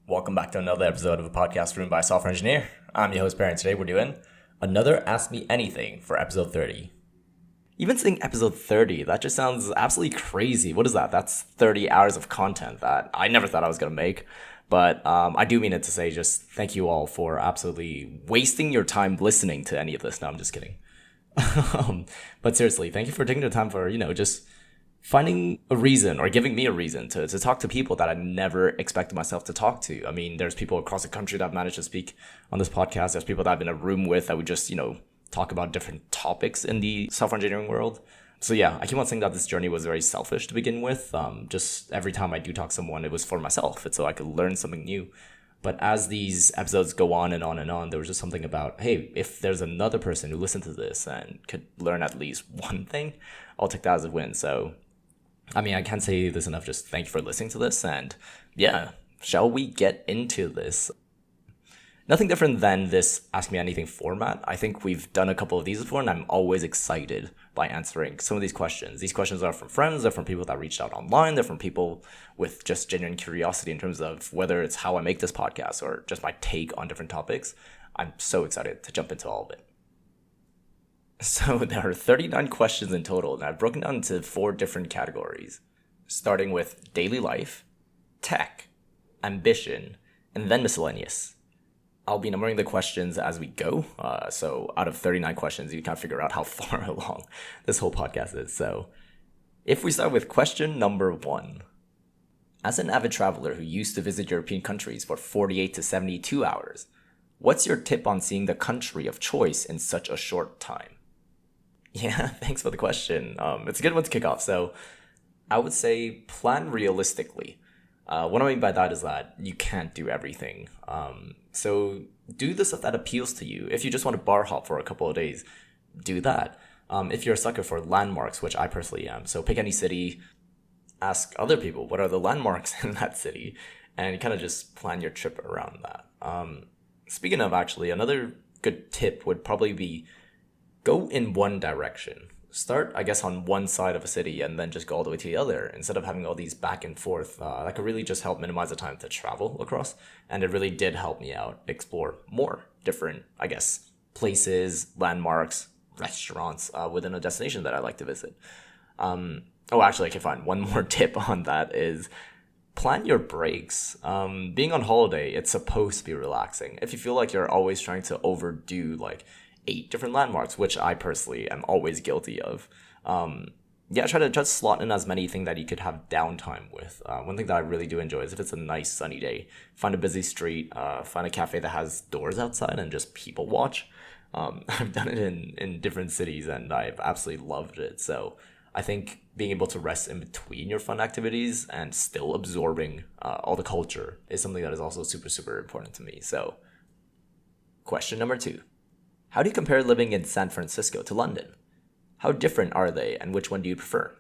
Welcome back to another episode of a podcast written by a software engineer. I'm your host, Perry, and today we're doing another Ask Me Anything for episode 30. Even saying episode 30, that just sounds absolutely crazy. What is that? That's 30 hours of content that I never thought I was going to make. But I do mean it to say just thank you all for absolutely wasting your time listening to any of this. No, I'm just kidding. But seriously, thank you for taking the time for, just finding a reason or giving me a reason to talk to people that I never expected myself to talk to. I mean, there's people across the country that I've managed to speak on this podcast. There's people that I've been in a room with that would just, talk about different topics in the software engineering world. So yeah, I keep on saying that this journey was very selfish to begin with. Just every time I do talk to someone, it was for myself. It's so I could learn something new. But as these episodes go on and on and on, there was just something about, hey, if there's another person who listened to this and could learn at least one thing, I'll take that as a win. So I mean, I can't say this enough. Just thank you for listening to this. And yeah, shall we get into this? Nothing different than this Ask Me Anything format. I think we've done a couple of these before, and I'm always excited by answering some of these questions. These questions are from friends, they're from people that reached out online, they're from people with just genuine curiosity in terms of whether it's how I make this podcast or just my take on different topics. I'm so excited to jump into all of it. So there are 39 questions in total, and I've broken down into 4 different categories, starting with daily life, tech, ambition, and then miscellaneous. I'll be numbering the questions as we go, so out of 39 questions, you can figure out how far along this whole podcast is. So if we start with question number 1. As an avid traveler who used to visit European countries for 48 to 72 hours, what's your tip on seeing the country of choice in such a short time? Yeah, thanks for the question. It's a good one to kick off. So I would say plan realistically. What I mean by that is that you can't do everything. So do the stuff that appeals to you. If you just want to bar hop for a couple of days, do that. If you're a sucker for landmarks, which I personally am, so pick any city, ask other people what are the landmarks in that city, and kind of just plan your trip around that. Speaking of, actually, another good tip would probably be go in one direction. Start, I guess, on one side of a city and then just go all the way to the other instead of having all these back and forth. That could really just help minimize the time to travel across. And it really did help me out explore more different, I guess, places, landmarks, restaurants within a destination that I like to visit. Actually, okay, fine. One more tip on that is plan your breaks. Being on holiday, it's supposed to be relaxing. If you feel like you're always trying to overdo, 8 different landmarks, which I personally am always guilty of. Try to just slot in as many things that you could have downtime with. One thing that I really do enjoy is if it's a nice sunny day, find a busy street, find a cafe that has doors outside and just people watch. I've done it in different cities and I've absolutely loved it. So I think being able to rest in between your fun activities and still absorbing all the culture is something that is also super, super important to me. So question number 2. How do you compare living in San Francisco to London? How different are they, and which one do you prefer?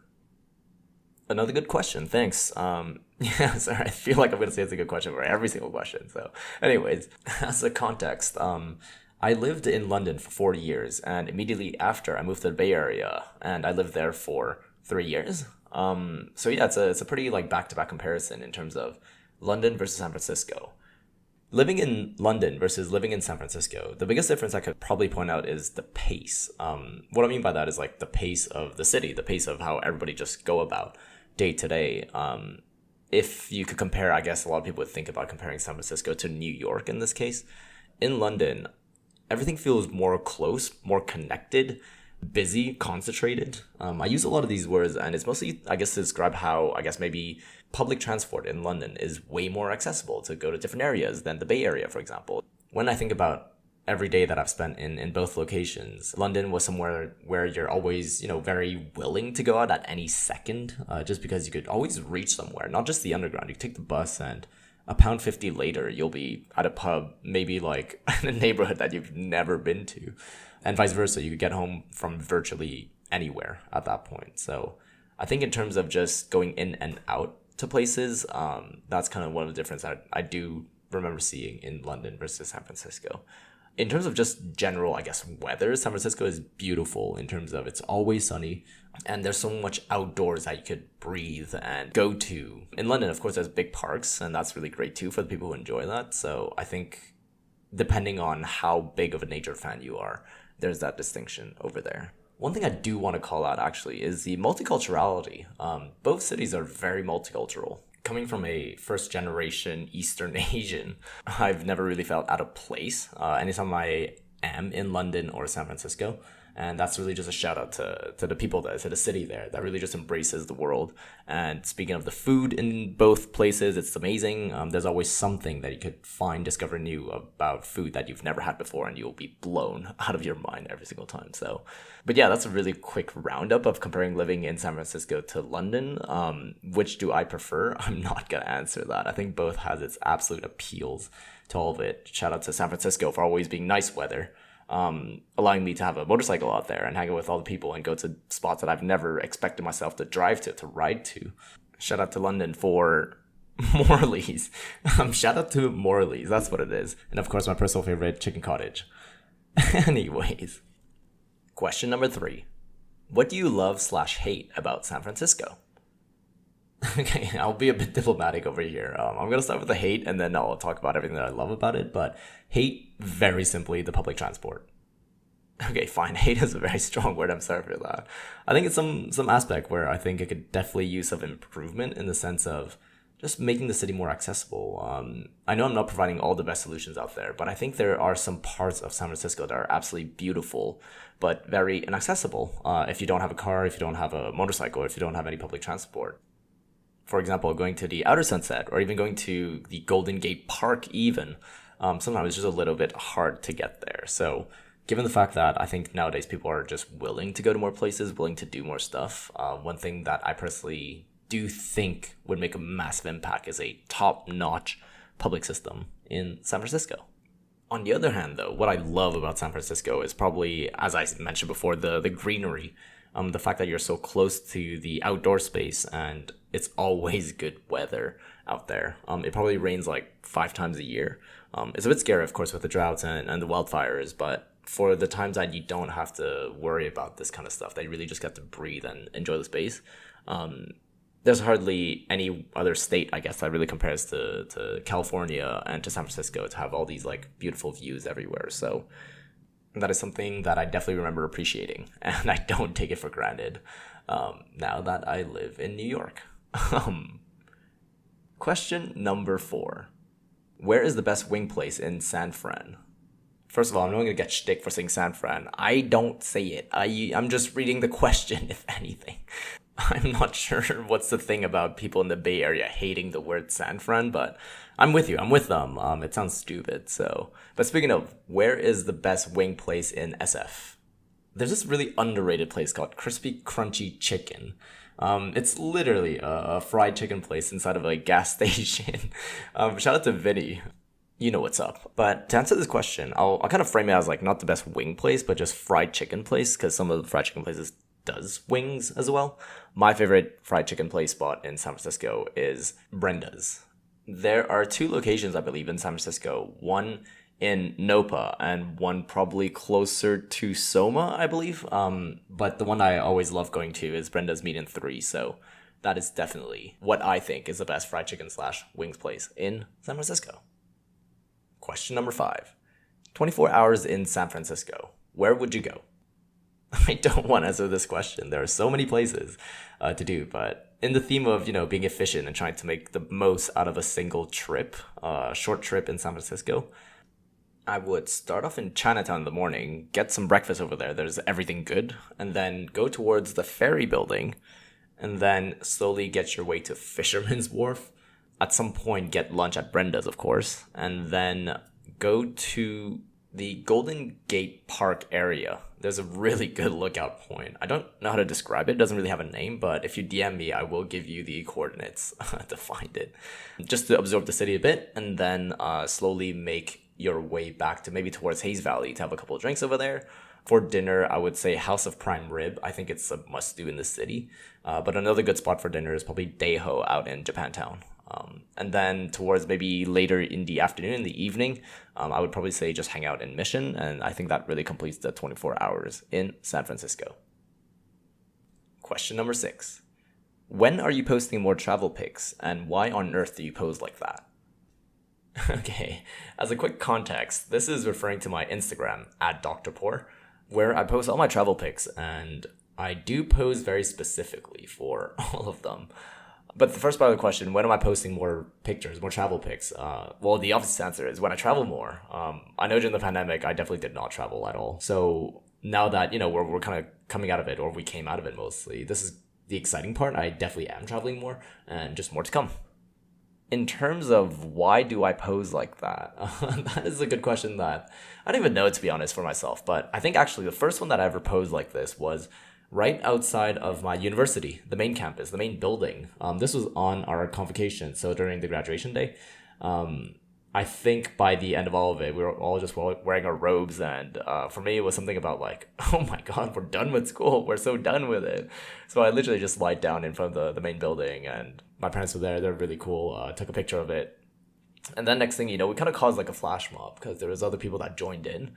Another good question, thanks. Sorry, I feel like I'm going to say it's a good question for every single question. So anyways, as a context, I lived in London for 4 years, and immediately after I moved to the Bay Area, and I lived there for 3 years. It's a pretty back-to-back comparison in terms of London versus San Francisco. Living in London versus living in San Francisco, the biggest difference I could probably point out is the pace. What I mean by that is the pace of the city, the pace of how everybody just go about day to day. If you could compare, I guess a lot of people would think about comparing San Francisco to New York in this case. In London, everything feels more close, more connected, busy, concentrated. I use a lot of these words, and it's mostly, I guess, to describe how, I guess, maybe public transport in London is way more accessible to go to different areas than the Bay Area, for example. When I think about every day that I've spent in both locations, London was somewhere where you're always, very willing to go out at any second, just because you could always reach somewhere, not just the underground. You could take the bus and £1.50 later, you'll be at a pub, maybe in a neighborhood that you've never been to. And vice versa, you could get home from virtually anywhere at that point. So I think in terms of just going in and out to places, that's kind of one of the differences I do remember seeing in London versus San Francisco. in terms of just general, I guess, weather, San Francisco is beautiful in terms of it's always sunny and there's so much outdoors that you could breathe and go to. In London, of course, there's big parks, and that's really great too for the people who enjoy that. So I think depending on how big of a nature fan you are, there's that distinction over there. One thing I do want to call out actually is the multiculturality. Both cities are very multicultural. Coming from a first generation Eastern Asian, I've never really felt out of place anytime I am in London or San Francisco. And that's really just a shout out to the people there, to the city there that really just embraces the world. And speaking of the food in both places, it's amazing. There's always something that you could discover new about food that you've never had before, and you'll be blown out of your mind every single time. So, but yeah, that's a really quick roundup of comparing living in San Francisco to London. Which do I prefer? I'm not going to answer that. I think both has its absolute appeals to all of it. Shout out to San Francisco for always being nice weather. Allowing me to have a motorcycle out there and hang out with all the people and go to spots that I've never expected myself to drive to ride to. Shout out to London for Morley's. Shout out to Morley's, that's what it is. And of course, my personal favorite, chicken cottage. Anyways, question number 3. What do you love/hate about San Francisco? Okay, I'll be a bit diplomatic over here. I'm going to start with the hate, and then I'll talk about everything that I love about it. But hate, very simply, the public transport. Okay, fine. Hate is a very strong word. I'm sorry for that. I think it's some aspect where I think it could definitely use some improvement in the sense of just making the city more accessible. I know I'm not providing all the best solutions out there, but I think there are some parts of San Francisco that are absolutely beautiful, but very inaccessible if you don't have a car, if you don't have a motorcycle, if you don't have any public transport. For example, going to the Outer Sunset or even going to the Golden Gate Park even, sometimes it's just a little bit hard to get there. So given the fact that I think nowadays people are just willing to go to more places, willing to do more stuff, one thing that I personally do think would make a massive impact is a top-notch public system in San Francisco. On the other hand, though, what I love about San Francisco is probably, as I mentioned before, the greenery. The fact that you're so close to the outdoor space and it's always good weather out there. It probably rains like 5 times a year. It's a bit scary, of course, with the droughts and the wildfires, but for the times that you don't have to worry about this kind of stuff, that you really just get to breathe and enjoy the space, there's hardly any other state, I guess, that really compares to California and to San Francisco to have all these like beautiful views everywhere. So that is something that I definitely remember appreciating, and I don't take it for granted now that I live in New York. Question number 4. Where is the best wing place in San Fran? First of all, I'm not going to get shtick for saying San Fran. I don't say it. I'm just reading the question, if anything. I'm not sure what's the thing about people in the Bay Area hating the word San Fran, but I'm with you. I'm with them. It sounds stupid. So, but speaking of, where is the best wing place in SF? There's this really underrated place called Crispy Crunchy Chicken. It's literally a fried chicken place inside of a gas station. Shout out to Vinny. You know what's up. But to answer this question, I'll kind of frame it as like not the best wing place, but just fried chicken place, because some of the fried chicken places does wings as well. My favorite fried chicken place spot in San Francisco is Brenda's. There are 2 locations, I believe, in San Francisco. One in Nopa and one probably closer to Soma, I believe. But the one I always love going to is Brenda's Meat and 3. So that is definitely what I think is the best fried chicken / wings place in San Francisco. Question number 5. 24 hours in San Francisco. Where would you go? I don't want to answer this question. There are so many places to do, but in the theme of, being efficient and trying to make the most out of a single trip, short trip in San Francisco, I would start off in Chinatown in the morning, get some breakfast over there. There's everything good. And then go towards the ferry building and then slowly get your way to Fisherman's Wharf. At some point, get lunch at Brenda's, of course, and then go to the Golden Gate Park area. There's a really good lookout point. I don't know how to describe it. It doesn't really have a name, but if you DM me, I will give you the coordinates to find it. Just to absorb the city a bit, and then slowly make your way back to maybe towards Hayes Valley to have a couple of drinks over there. For dinner, I would say House of Prime Rib. I think it's a must-do in the city. But another good spot for dinner is probably Daeho out in Japantown. And then towards maybe later in the afternoon, in the evening, I would probably say just hang out in Mission. And I think that really completes the 24 hours in San Francisco. Question number 6. When are you posting more travel pics, and why on earth do you pose like that? Okay, as a quick context, this is referring to my Instagram at Dr. Poor, where I post all my travel pics, and I do pose very specifically for all of them. But the first part of the question, when am I posting more pictures, more travel pics? Well, the obvious answer is when I travel more. I know during the pandemic, I definitely did not travel at all. So now that, we're kind of coming out of it, or we came out of it mostly, this is the exciting part. I definitely am traveling more, and just more to come. In terms of why do I pose like that, that is a good question that I don't even know, to be honest, for myself. But I think actually the first one that I ever posed like this was right outside of my university, the main campus, the main building. This was on our convocation, so during the graduation day. I think by the end of all of it, we were all just wearing our robes, and for me, it was something about like, oh my god, we're done with school. We're so done with it. So I literally just lied down in front of the main building, and my parents were there. They're really cool. Took a picture of it. And then next thing we kind of caused like a flash mob because there was other people that joined in.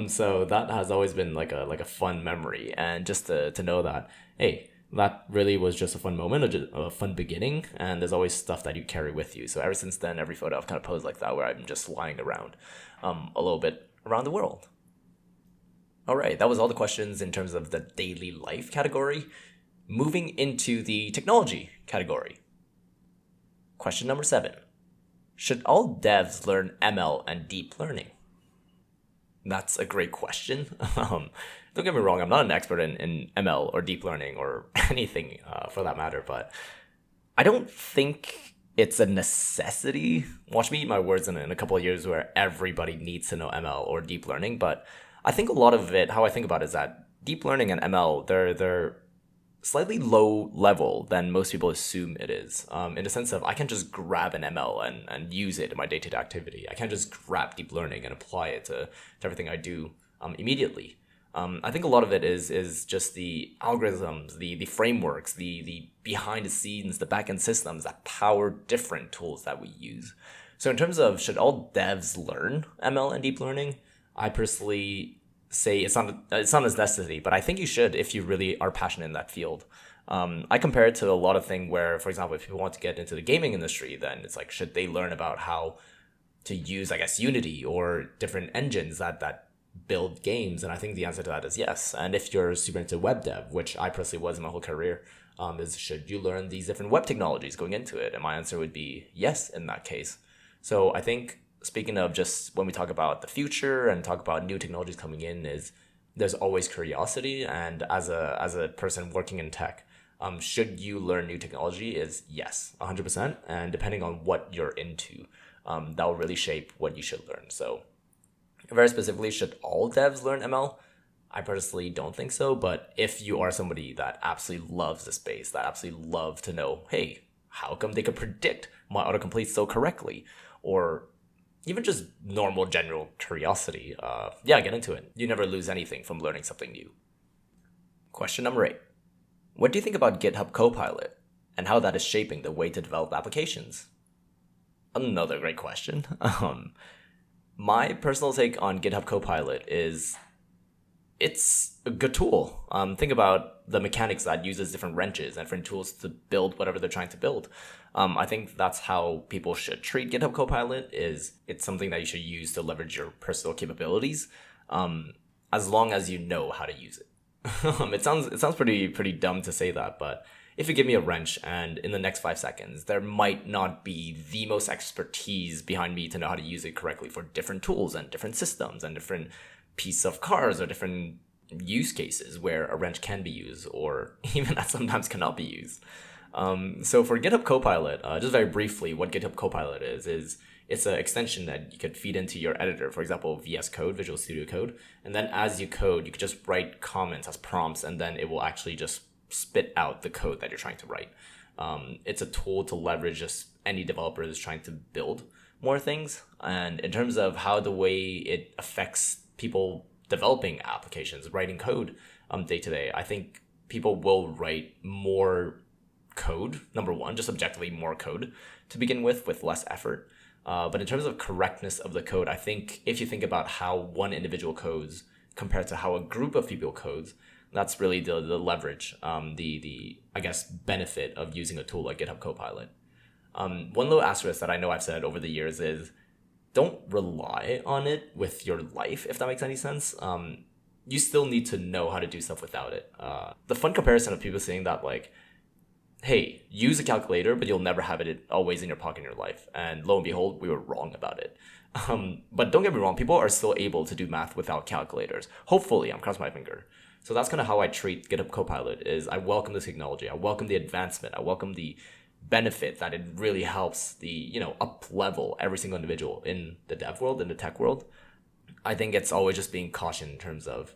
So that has always been like a fun memory, and just to know that, hey, that really was just a fun moment, a fun beginning, and there's always stuff that you carry with you. So ever since then, every photo I've kind of posed like that, where I'm just lying around a little bit around the world. All right, that was all the questions in terms of the daily life category. Moving into the technology category. Question number 7. Should all devs learn ML and deep learning? That's a great question. Don't get me wrong, I'm not an expert in ML or deep learning or anything for that matter, but I don't think it's a necessity. Watch me eat my words in a couple of years where everybody needs to know ML or deep learning, but I think a lot of it, how I think about it is that deep learning and ML, they're slightly low level than most people assume it is, in the sense of I can just grab an ML and use it in my day-to-day activity. I can't just grab deep learning and apply it to everything I do immediately. I think a lot of it is just the algorithms, the frameworks, the behind the scenes, the back-end systems that power different tools that we use. So in terms of should all devs learn ML and deep learning, I personally say it's not a necessity, but I think you should if you really are passionate in that field. I compare it to a lot of things where, for example, if people want to get into the gaming industry, then it's like, should they learn about how to use, I guess, Unity or different engines that build games? And I think the answer to that is yes. And if you're super into web dev, which I personally was in my whole career, is should you learn these different web technologies going into it? And my answer would be yes in that case. So I think speaking of just when we talk about the future and talk about new technologies coming in, is there's always curiosity. And as a person working in tech, should you learn new technology is yes, 100%. And depending on what you're into, that will really shape what you should learn. So very specifically, should all devs learn ML? I personally don't think so. But if you are somebody that absolutely loves the space, that absolutely love to know, hey, how come they could predict my autocomplete so correctly? Or even just normal general curiosity, get into it. You never lose anything from learning something new. Question number 8. What do you think about GitHub Copilot and how that is shaping the way to develop applications? Another great question. My personal take on GitHub Copilot is it's a good tool. Think about the mechanics that uses different wrenches and different tools to build whatever they're trying to build. I think that's how people should treat GitHub Copilot. Is it's something that you should use to leverage your personal capabilities, as long as you know how to use it. It sounds pretty dumb to say that, but if you give me a wrench and in the next 5 seconds, there might not be the most expertise behind me to know how to use it correctly for different tools and different systems and different pieces of cars or different use cases where a wrench can be used or even that sometimes cannot be used. So for GitHub Copilot, just very briefly, what GitHub Copilot is it's an extension that you could feed into your editor, for example, VS Code, Visual Studio Code. And then as you code, you could just write comments as prompts, and then it will actually just spit out the code that you're trying to write. It's a tool to leverage just any developer is trying to build more things. And in terms of how the way it affects people developing applications, writing code day to day, I think people will write more code, number one, just objectively more code to begin with less effort. But in terms of correctness of the code, I think if you think about how one individual codes compared to how a group of people codes, that's really the leverage, the I guess benefit of using a tool like GitHub Copilot. One little asterisk that I know I've said over the years is don't rely on it with your life, if that makes any sense. You still need to know how to do stuff without it. The fun comparison of people saying that, like, hey, use a calculator, but you'll never have it always in your pocket in your life. And lo and behold, we were wrong about it. But don't get me wrong, people are still able to do math without calculators. Hopefully, I'm crossing my finger. So that's kind of how I treat GitHub Copilot is I welcome the technology. I welcome the advancement. I welcome the benefit that it really helps the, up level every single individual in the dev world, in the tech world. I think it's always just being cautioned in terms of,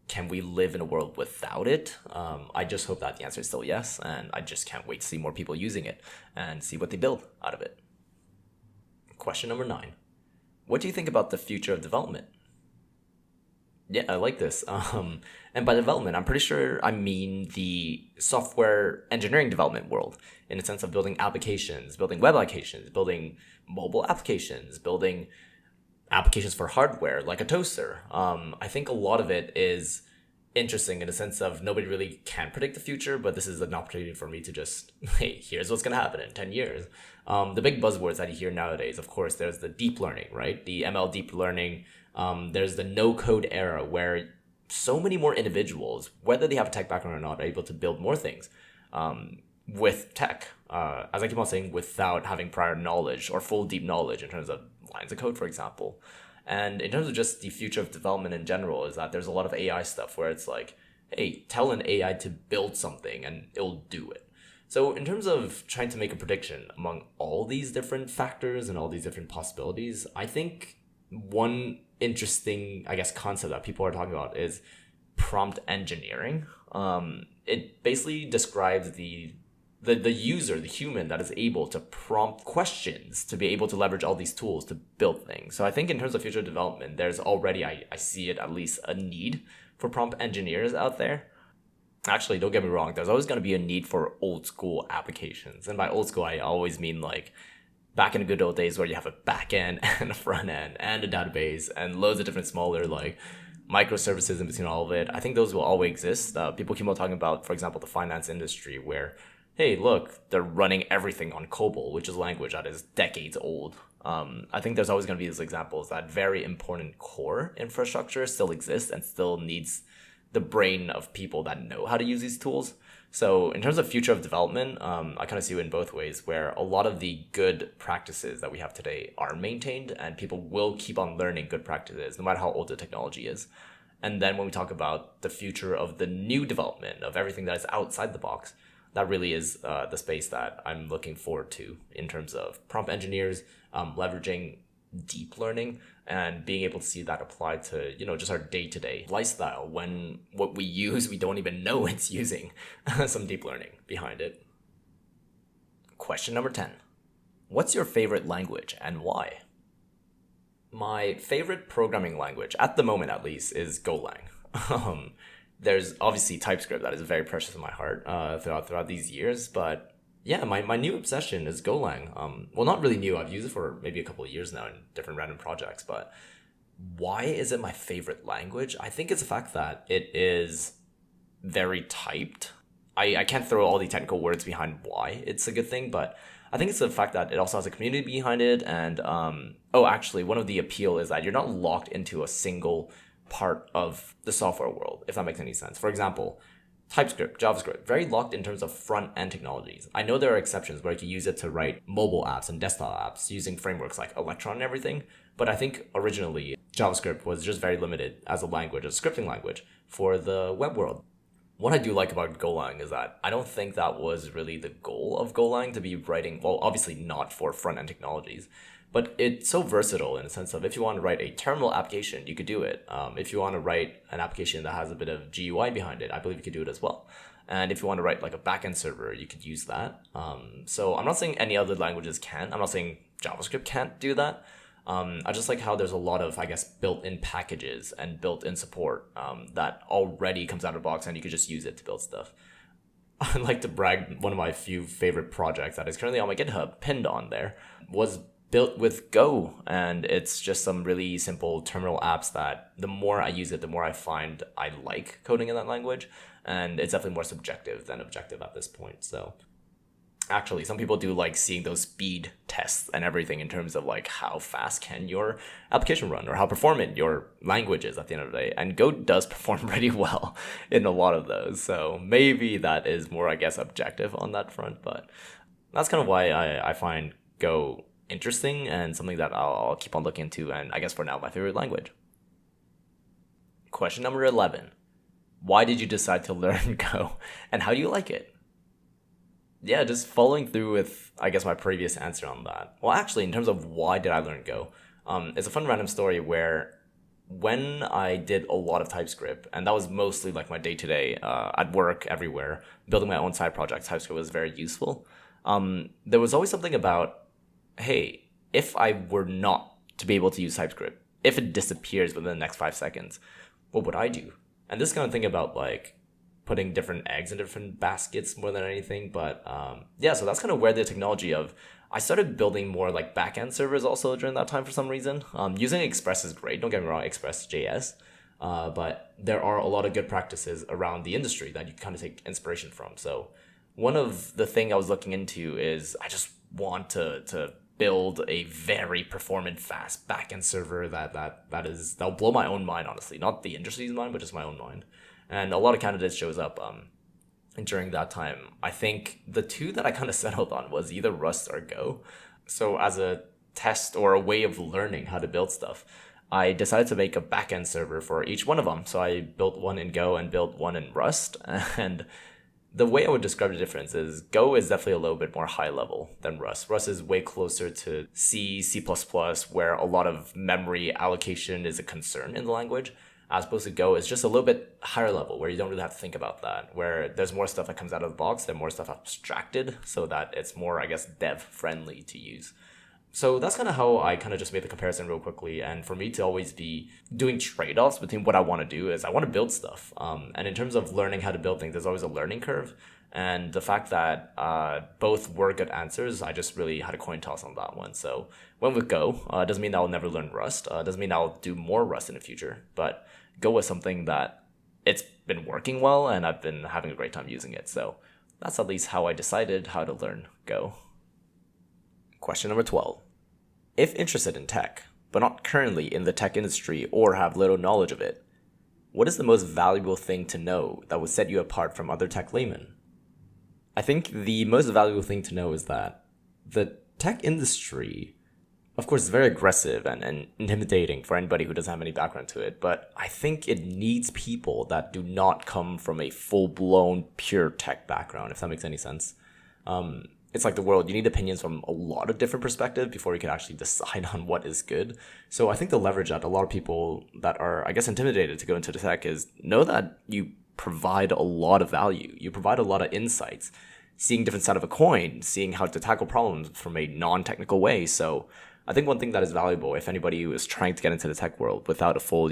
can we live in a world without it? I just hope that the answer is still yes, and I just can't wait to see more people using it and see what they build out of it. Question number 9. What do you think about the future of development? Yeah, I like this. And by development, I'm pretty sure I mean the software engineering development world in the sense of building applications, building web applications, building mobile applications, building applications for hardware like a toaster. I think a lot of it is interesting in the sense of nobody really can predict the future, but this is an opportunity for me to just, hey, here's what's going to happen in 10 years. The big buzzwords that you hear nowadays, of course, there's the deep learning, right? The ML deep learning. There's the no-code era where so many more individuals, whether they have a tech background or not, are able to build more things with tech, as I keep on saying, without having prior knowledge or full deep knowledge in terms of lines of code, for example. And in terms of just the future of development in general is that there's a lot of AI stuff where it's like, hey, tell an AI to build something and it'll do it. So in terms of trying to make a prediction among all these different factors and all these different possibilities, I think one interesting, I guess, concept that people are talking about is prompt engineering. It basically describes the user, the human that is able to prompt questions to be able to leverage all these tools to build things. So I think in terms of future development, there's already, I see it at least a need for prompt engineers out there. Actually, don't get me wrong, there's always going to be a need for old school applications. And by old school, I always mean like back in the good old days where you have a back end and a front end and a database and loads of different smaller like microservices in between all of it. I think those will always exist. People keep on talking about, for example, the finance industry where, hey, look, they're running everything on COBOL, which is language that is decades old. I think there's always going to be these examples that very important core infrastructure still exists and still needs the brain of people that know how to use these tools. So in terms of future of development, I kind of see it in both ways, where a lot of the good practices that we have today are maintained and people will keep on learning good practices no matter how old the technology is. And then when we talk about the future of the new development of everything that is outside the box, that really is the space that I'm looking forward to in terms of prompt engineers, leveraging deep learning and being able to see that applied to, just our day-to-day lifestyle when what we use, we don't even know it's using some deep learning behind it. Question number 10. What's your favorite language and why? My favorite programming language, at the moment at least, is Golang. There's obviously TypeScript that is very precious in my heart throughout these years, but yeah, my new obsession is Golang. Well, not really new. I've used it for maybe a couple of years now in different random projects, but why is it my favorite language? I think it's the fact that it is very typed. I can't throw all the technical words behind why it's a good thing, but I think it's the fact that it also has a community behind it. And, actually, one of the appeal is that you're not locked into a single part of the software world, if that makes any sense. For example, TypeScript, JavaScript, very locked in terms of front-end technologies. I know there are exceptions where you can use it to write mobile apps and desktop apps using frameworks like Electron and everything, but I think originally JavaScript was just very limited as a language, a scripting language for the web world. What I do like about Golang is that I don't think that was really the goal of Golang to be writing, well, obviously not for front-end technologies, but it's so versatile in the sense of if you want to write a terminal application, you could do it. If you want to write an application that has a bit of GUI behind it, I believe you could do it as well. And if you want to write like a backend server, you could use that. So I'm not saying any other languages can. I'm not saying JavaScript can't do that. I just like how there's a lot of, I guess, built-in packages and built-in support that already comes out of the box and you could just use it to build stuff. I'd like to brag, one of my few favorite projects that is currently on my GitHub, pinned on there, was built with Go. And it's just some really simple terminal apps that the more I use it, the more I find I like coding in that language. And it's definitely more subjective than objective at this point. So actually, some people do like seeing those speed tests and everything in terms of like how fast can your application run or how performant your language is at the end of the day. And Go does perform pretty well in a lot of those. So maybe that is more, I guess, objective on that front. But that's kind of why I find Go interesting and something that I'll keep on looking into. And I guess for now, my favorite language. Question number 11. Why did you decide to learn Go and how do you like it? Yeah, just following through with, I guess, my previous answer on that. Well, actually, in terms of why did I learn Go, it's a fun random story where when I did a lot of TypeScript, and that was mostly like my day-to-day at work, everywhere, building my own side projects, TypeScript was very useful. There was always something about, hey, if I were not to be able to use TypeScript, if it disappears within the next 5 seconds, what would I do? And this kind of thing about like putting different eggs in different baskets more than anything. But yeah, so that's kind of where the technology of, I started building more like backend servers also during that time for some reason. Using Express is great, don't get me wrong, Express.js. But there are a lot of good practices around the industry that you kind of take inspiration from. So one of the thing I was looking into is I just want to build a very performant, fast backend server that'll blow my own mind, honestly. Not the industry's mind, but just my own mind. And a lot of candidates shows up during that time. I think the two that I kind of settled on was either Rust or Go. So as a test or a way of learning how to build stuff, I decided to make a backend server for each one of them. So I built one in Go and built one in Rust. And the way I would describe the difference is Go is definitely a little bit more high level than Rust. Rust is way closer to C, C++, where a lot of memory allocation is a concern in the language. As opposed to Go is just a little bit higher level where you don't really have to think about that, where there's more stuff that comes out of the box, there's more stuff abstracted so that it's more, I guess, dev friendly to use. So that's kind of how I kind of just made the comparison real quickly. And for me to always be doing trade-offs between what I want to do is I want to build stuff. And in terms of learning how to build things, there's always a learning curve. And the fact that both were good answers, I just really had a coin toss on that one. So went with Go. Doesn't mean I'll never learn Rust. Doesn't mean I'll do more Rust in the future. But Go was something that it's been working well and I've been having a great time using it. So that's at least how I decided how to learn Go. Question number 12. If interested in tech, but not currently in the tech industry or have little knowledge of it, what is the most valuable thing to know that would set you apart from other tech laymen? I think the most valuable thing to know is that the tech industry, of course, is very aggressive and intimidating for anybody who doesn't have any background to it, but I think it needs people that do not come from a full-blown pure tech background, if that makes any sense. It's like the world, you need opinions from a lot of different perspectives before you can actually decide on what is good. So I think the leverage that a lot of people that are, I guess, intimidated to go into the tech is know that you provide a lot of value. You provide a lot of insights, seeing different side of a coin, seeing how to tackle problems from a non-technical way. So I think one thing that is valuable, if anybody who is trying to get into the tech world without a full,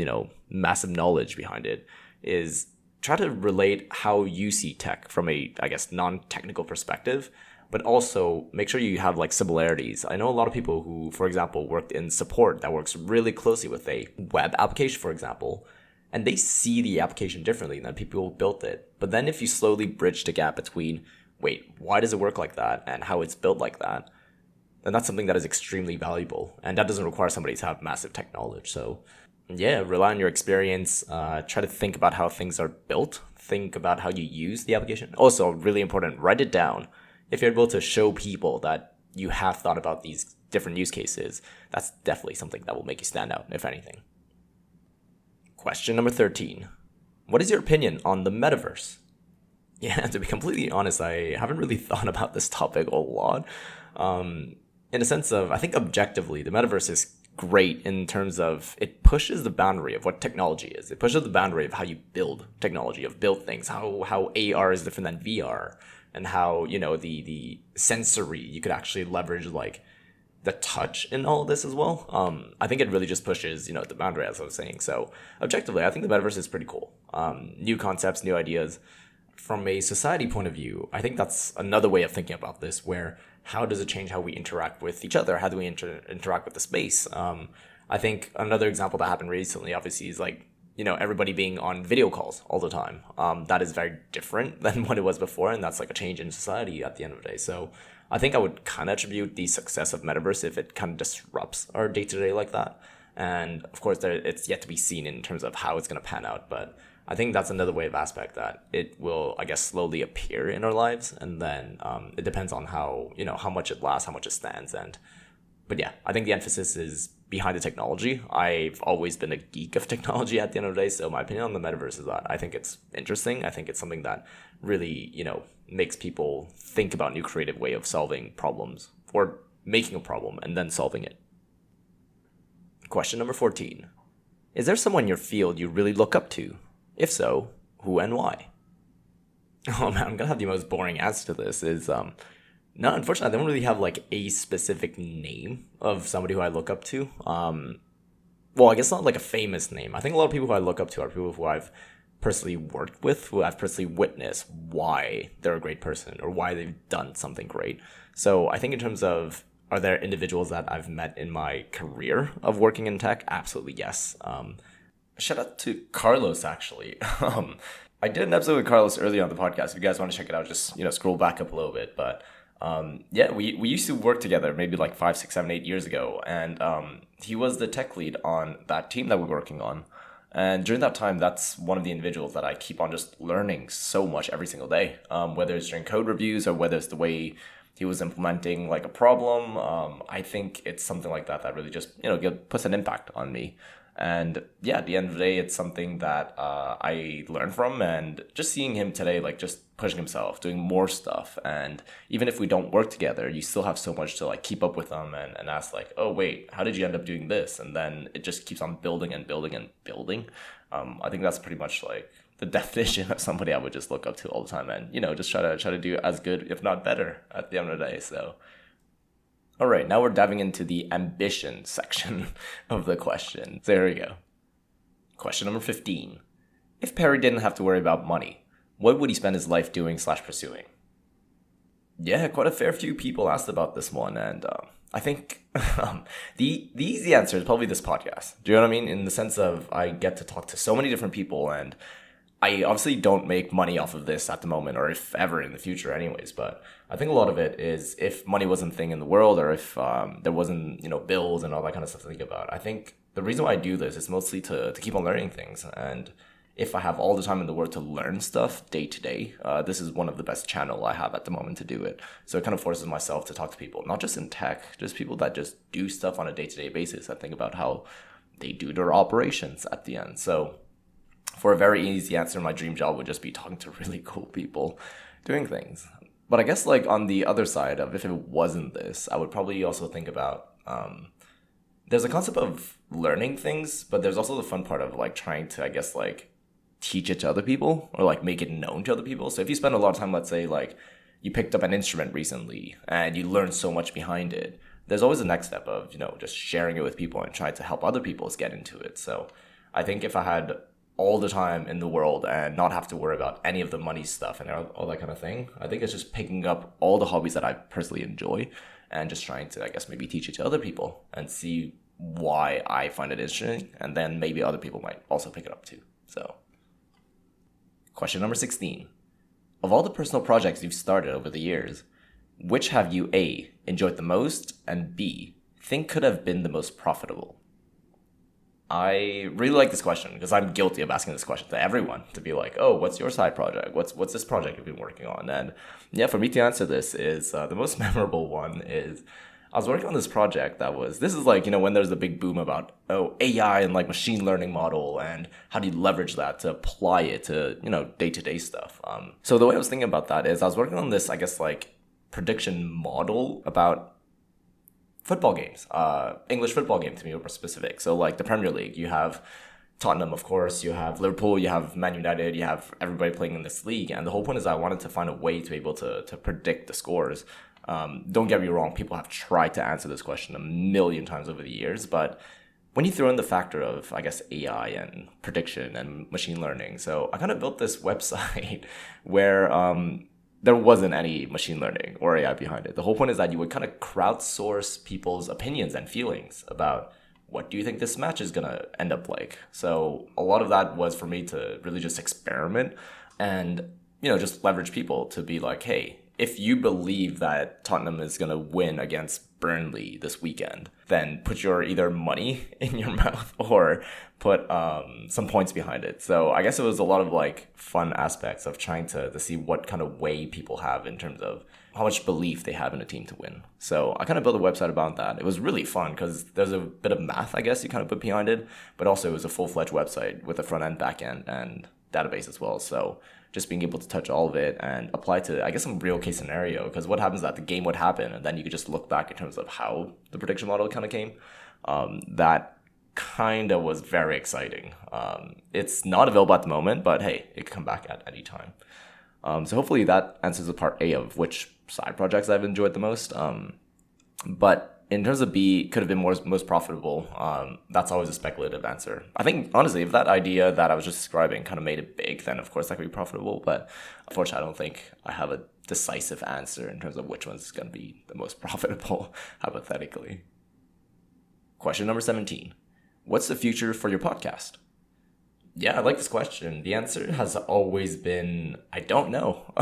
massive knowledge behind it, is try to relate how you see tech from a, I guess, non-technical perspective, but also make sure you have like similarities. I know a lot of people who, for example, worked in support that works really closely with a web application, for example, and they see the application differently than people who built it. But then if you slowly bridge the gap between, wait, why does it work like that and how it's built like that, then that's something that is extremely valuable. And that doesn't require somebody to have massive tech knowledge. So yeah, rely on your experience, try to think about how things are built, think about how you use the application. Also, really important, write it down. If you're able to show people that you have thought about these different use cases, that's definitely something that will make you stand out, if anything. Question number 13. What is your opinion on the metaverse? Yeah, to be completely honest, I haven't really thought about this topic a lot. In a sense of, I think objectively, the metaverse is great in terms of it pushes the boundary of what technology is. It pushes the boundary of how you build technology, of build things, how AR is different than VR. And how, the sensory, you could actually leverage like the touch in all of this as well. I think it really just pushes, the boundary, as I was saying. So objectively, I think the metaverse is pretty cool. New concepts, new ideas. from a society point of view, I think that's another way of thinking about this, where how does it change how we interact with each other? How do we interact with the space? I think another example that happened recently, obviously, is like, everybody being on video calls all the time. That is very different than what it was before, and that's like a change in society at the end of the day. So I think I would kind of attribute the success of metaverse if it kind of disrupts our day-to-day like that. And of course, it's yet to be seen in terms of how it's going to pan out. But I think that's another way of aspect that it will, I guess, slowly appear in our lives. And then it depends on how much it lasts, how much it stands. But yeah, I think the emphasis is behind the technology. I've always been a geek of technology at the end of the day. So my opinion on the metaverse is that I think it's interesting. I think it's something that really, makes people think about new creative way of solving problems or making a problem and then solving it. Question number 14. Is there someone in your field you really look up to? If so, who and why? Oh man, I'm gonna have the most boring answer to this is, no, unfortunately, I don't really have like a specific name of somebody who I look up to. Well, I guess not like a famous name. I think a lot of people who I look up to are people who I've personally worked with, who I've personally witnessed why they're a great person or why they've done something great. So I think in terms of, are there individuals that I've met in my career of working in tech? Absolutely, yes. Shout out to Carlos, actually. I did an episode with Carlos earlier on the podcast. If you guys want to check it out, just scroll back up a little bit. But yeah, we used to work together maybe like 5, 6, 7, 8 years ago, and he was the tech lead on that team that we're working on. And during that time, that's one of the individuals that I keep on just learning so much every single day, whether it's during code reviews or whether it's the way he was implementing like a problem. I think it's something like that that really just puts an impact on me. And yeah, at the end of the day, it's something that I learned from, and just seeing him today, like just pushing himself, doing more stuff. And even if we don't work together, you still have so much to like keep up with him and ask like, oh wait, how did you end up doing this? And then it just keeps on building and building and building. I think that's pretty much like the definition of somebody I would just look up to all the time, and just try to do as good, if not better, at the end of the day. So all right, now we're diving into the ambition section of the question. So here we go. Question number 15. If Perry didn't have to worry about money, what would he spend his life doing / pursuing? Yeah, quite a fair few people asked about this one, and I think the easy answer is probably this podcast. Do you know what I mean? In the sense of I get to talk to so many different people, and I obviously don't make money off of this at the moment, or if ever in the future anyways, but I think a lot of it is if money wasn't a thing in the world, or if there wasn't, bills and all that kind of stuff to think about. I think the reason why I do this is mostly to keep on learning things. And if I have all the time in the world to learn stuff day to day, this is one of the best channel I have at the moment to do it. So it kind of forces myself to talk to people, not just in tech, just people that just do stuff on a day-to-day basis. I think about how they do their operations at the end. So for a very easy answer, my dream job would just be talking to really cool people doing things. But I guess like on the other side of if it wasn't this, I would probably also think about, there's a concept of learning things, but there's also the fun part of like trying to, I guess, like teach it to other people or like make it known to other people. So if you spend a lot of time, let's say like you picked up an instrument recently and you learned so much behind it, there's always the next step of, just sharing it with people and trying to help other people get into it. So I think if I had all the time in the world and not have to worry about any of the money stuff and all that kind of thing, I think it's just picking up all the hobbies that I personally enjoy and just trying to, I guess, maybe teach it to other people and see why I find it interesting, and then maybe other people might also pick it up too. So question number 16. Of all the personal projects you've started over the years, which have you A, enjoyed the most, and B, think could have been the most profitable? I really like this question because I'm guilty of asking this question to everyone, to be like, oh, what's your side project? What's this project you've been working on? And yeah, for me to answer this is the most memorable one is I was working on this project this is like, when there's a big boom about, AI and like machine learning model and how do you leverage that to apply it to, day-to-day stuff. So the way I was thinking about that is I was working on this, I guess, like prediction model about football games, English football game to be more specific. So like the Premier League, you have Tottenham, of course, you have Liverpool, you have Man United, you have everybody playing in this league. And the whole point is I wanted to find a way to be able to predict the scores. Don't get me wrong, people have tried to answer this question a million times over the years, but when you throw in the factor of, I guess, AI and prediction and machine learning, so I kind of built this website where there wasn't any machine learning or AI behind it. The whole point is that you would kind of crowdsource people's opinions and feelings about what do you think this match is going to end up like. So a lot of that was for me to really just experiment and, just leverage people to be like, hey, if you believe that Tottenham is going to win against Burnley this weekend, then put your either money in your mouth or put some points behind it. So I guess it was a lot of like fun aspects of trying to see what kind of way people have in terms of how much belief they have in a team to win. So I kind of built a website about that. It was really fun because there's a bit of math, I guess, you kind of put behind it, but also it was a full-fledged website with a front end, back end, and database as well. So just being able to touch all of it and apply to, I guess, some real case scenario, because what happens is that the game would happen and then you could just look back in terms of how the prediction model kind of came. That kind of was very exciting. It's not available at the moment, but hey, it can come back at any time. So hopefully that answers the part A of which side projects I've enjoyed the most. But in terms of B, could have been most profitable. That's always a speculative answer. I think, honestly, if that idea that I was just describing kind of made it big, then of course that could be profitable. But unfortunately, I don't think I have a decisive answer in terms of which one's going to be the most profitable, hypothetically. Question number 17. What's the future for your podcast? Yeah, I like this question. The answer has always been, I don't know.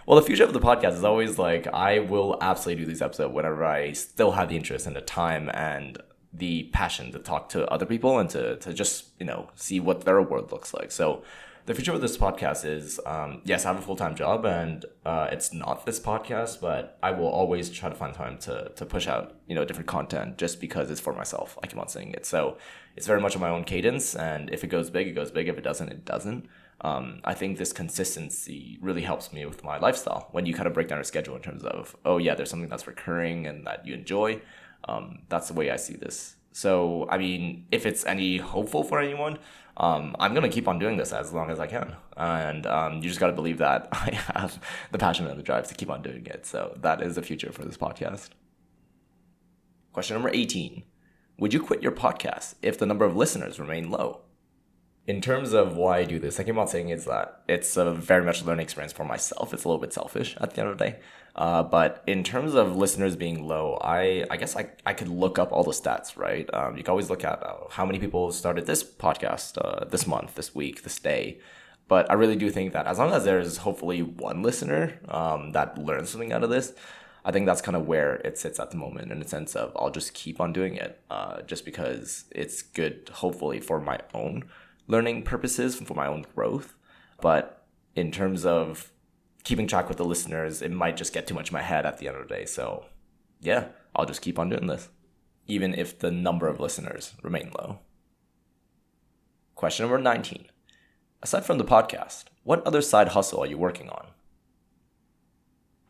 Well, the future of the podcast is always like, I will absolutely do these episodes whenever I still have the interest and the time and the passion to talk to other people and to just, see what their world looks like. So the future of this podcast is, yes, I have a full-time job and it's not this podcast, but I will always try to find time to push out, different content just because it's for myself. I keep on saying it. So it's very much on my own cadence. And if it goes big, it goes big. If it doesn't, it doesn't. I think this consistency really helps me with my lifestyle when you kind of break down your schedule in terms of, oh yeah, there's something that's recurring and that you enjoy. That's the way I see this. So, I mean, if it's any hopeful for anyone, I'm going to keep on doing this as long as I can. And you just got to believe that I have the passion and the drive to keep on doing it. So that is the future for this podcast. Question number 18. Would you quit your podcast if the number of listeners remain low? In terms of why I do this, I keep on saying is that it's a very much a learning experience for myself. It's a little bit selfish at the end of the day. But in terms of listeners being low, I guess I could look up all the stats, right? You can always look at how many people started this podcast this month, this week, this day. But I really do think that as long as there's hopefully one listener that learns something out of this, I think that's kind of where it sits at the moment in the sense of I'll just keep on doing it just because it's good, hopefully, for my own learning purposes, for my own growth. But in terms of keeping track with the listeners, it might just get too much in my head at the end of the day. So yeah, I'll just keep on doing this, even if the number of listeners remain low. Question number 19. Aside from the podcast, what other side hustle are you working on?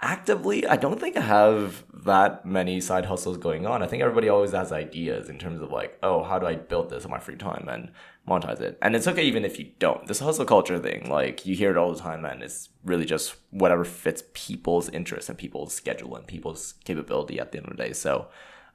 Actively, I don't think I have that many side hustles going on. I think everybody always has ideas in terms of like, oh, how do I build this in my free time and monetize it? And it's okay even if you don't. This hustle culture thing, like you hear it all the time and it's really just whatever fits people's interest and people's schedule and people's capability at the end of the day. So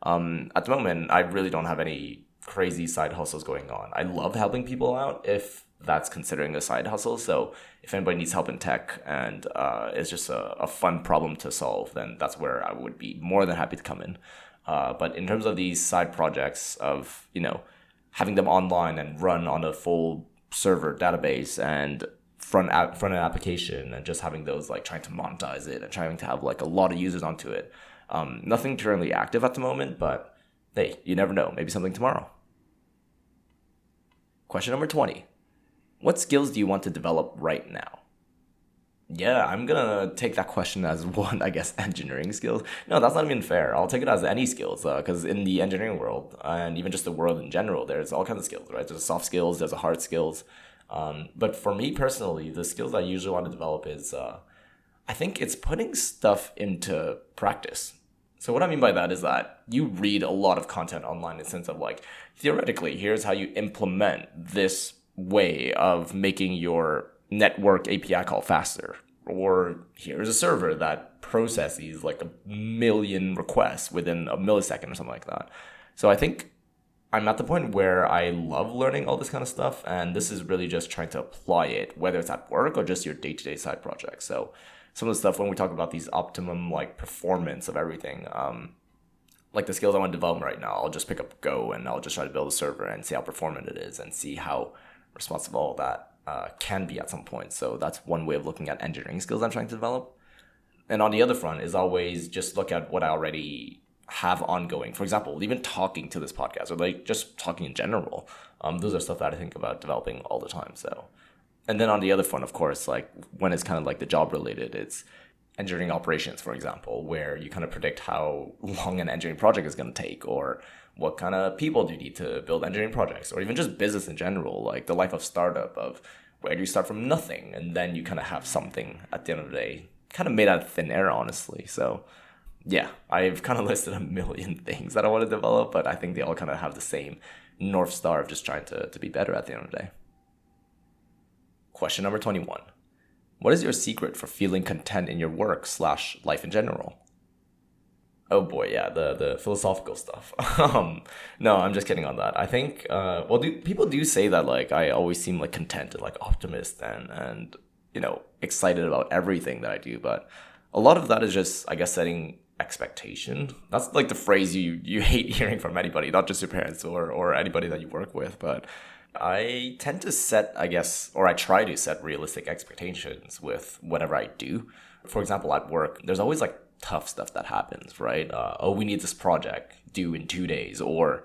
at the moment, I really don't have any crazy side hustles going on. I love helping people out if that's considering a side hustle. So if anybody needs help in tech and it's just a fun problem to solve, then that's where I would be more than happy to come in. But in terms of these side projects of, having them online and run on a full server database and front end application and just having those like trying to monetize it and trying to have like a lot of users onto it. Nothing currently active at the moment, but hey, you never know. Maybe something tomorrow. Question number 20. What skills do you want to develop right now? Yeah, I'm going to take that question as one, I guess, engineering skills. No, that's not even fair. I'll take it as any skills because in the engineering world and even just the world in general, there's all kinds of skills, right? There's soft skills, there's hard skills. But for me personally, the skills I usually want to develop is I think it's putting stuff into practice. So what I mean by that is that you read a lot of content online in the sense of like, theoretically, here's how you implement this way of making your network API call faster. Or here's a server that processes like 1 million requests within a millisecond or something like that. So I think I'm at the point where I love learning all this kind of stuff, and this is really just trying to apply it, whether it's at work or just your day-to-day side projects. So some of the stuff when we talk about these optimum like performance of everything, like the skills I want to develop right now, I'll just pick up Go and I'll just try to build a server and see how performant it is and see how responsive all that can be at some point. So that's one way of looking at engineering skills I'm trying to develop. And on the other front is always just look at what I already have ongoing. For example, even talking to this podcast or like just talking in general. Those are stuff that I think about developing all the time. So, and then on the other front, of course, like when it's kind of like the job related, it's engineering operations, for example, where you kind of predict how long an engineering project is going to take, or what kind of people do you need to build engineering projects, or even just business in general, like the life of startup of where do you start from nothing and then you kind of have something at the end of the day, kind of made out of thin air, honestly. So yeah, I've kind of listed a million things that I want to develop, but I think they all kind of have the same North Star of just trying to be better at the end of the day. Question number 21. What is your secret for feeling content in your work / life in general? Oh boy, yeah, the philosophical stuff. No, I'm just kidding on that. I think, people do say that like I always seem like content and like optimist and excited about everything that I do, but a lot of that is just, I guess, setting expectation. That's like the phrase you hate hearing from anybody, not just your parents or anybody that you work with, but I tend to set, I guess, or I try to set realistic expectations with whatever I do. For example, at work, there's always like tough stuff that happens, right? We need this project due in 2 days, or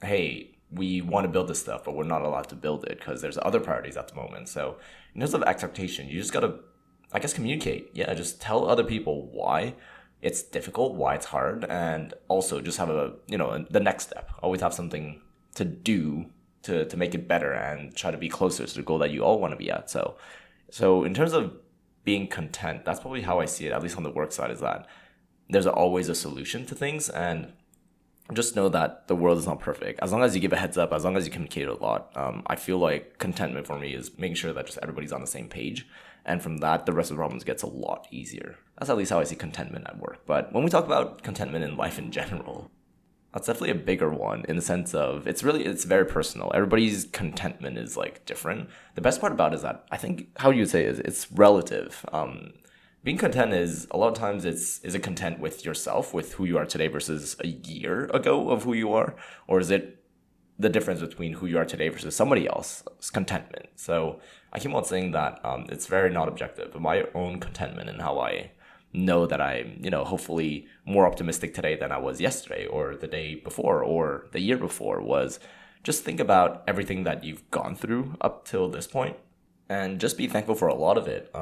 hey, we want to build this stuff, but we're not allowed to build it because there's other priorities at the moment. So in terms of expectation, you just got to, I guess, communicate. Yeah, just tell other people why it's difficult, why it's hard, and also just have the next step. Always have something to do to make it better and try to be closer to the goal that you all want to be at. So in terms of being content, that's probably how I see it, at least on the work side, is that there's always a solution to things, and just know that the world is not perfect. As long as you give a heads up, as long as you communicate a lot, I feel like contentment for me is making sure that just everybody's on the same page. And from that, the rest of the problems gets a lot easier. That's at least how I see contentment at work. But when we talk about contentment in life in general, that's definitely a bigger one in the sense of it's very personal. Everybody's contentment is like different. The best part about it is that I think how you say is it's relative. Being content is a lot of times is it content with yourself, with who you are today versus a year ago of who you are, or is it the difference between who you are today versus somebody else's contentment? So I keep on saying that it's very not objective, but my own contentment and how I know that I'm, hopefully more optimistic today than I was yesterday or the day before or the year before was just think about everything that you've gone through up till this point and just be thankful for a lot of it.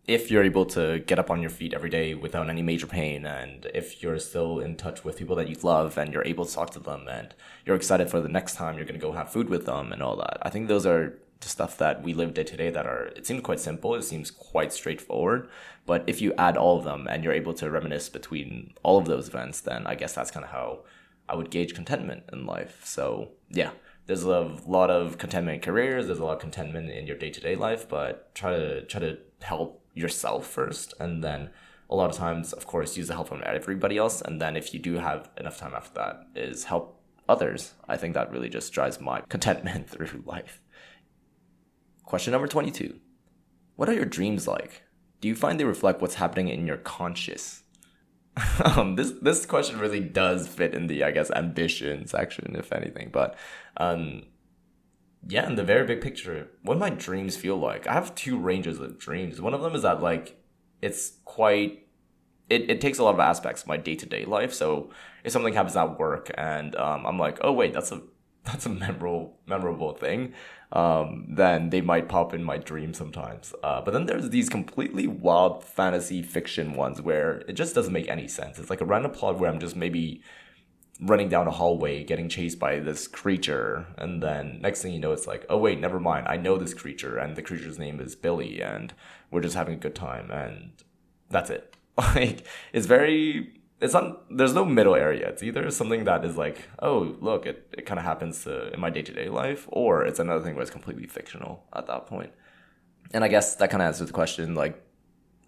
If you're able to get up on your feet every day without any major pain, and if you're still in touch with people that you love and you're able to talk to them and you're excited for the next time you're going to go have food with them and all that, I think those are the stuff that we live day to day that it seems quite simple, it seems quite straightforward, but if you add all of them and you're able to reminisce between all of those events, then I guess that's kind of how I would gauge contentment in life. So yeah, there's a lot of contentment in careers, there's a lot of contentment in your day-to-day life, but try to help yourself first, and then a lot of times, of course, use the help from everybody else, and then if you do have enough time after that, is help others. I think that really just drives my contentment through life. Question number 22. What are your dreams like? Do you find they reflect what's happening in your conscious? This question really does fit in the, I guess, ambition section, if anything. But yeah, in the very big picture, what my dreams feel like, I have two ranges of dreams. One of them is that like it's quite it takes a lot of aspects of my day-to-day life. So if something happens at work and I'm like, oh wait, that's a memorable thing, then they might pop in my dream sometimes. But then there's these completely wild fantasy fiction ones where it just doesn't make any sense. It's like a random plot where I'm just maybe running down a hallway, getting chased by this creature, and then next thing you know, it's like, oh wait, never mind, I know this creature, and the creature's name is Billy, and we're just having a good time, and that's it. Like, there's no middle area. It's either something that is like, oh, look, it kind of happens in my day-to-day life, or it's another thing where it's completely fictional at that point. And I guess that kind of answers the question, like,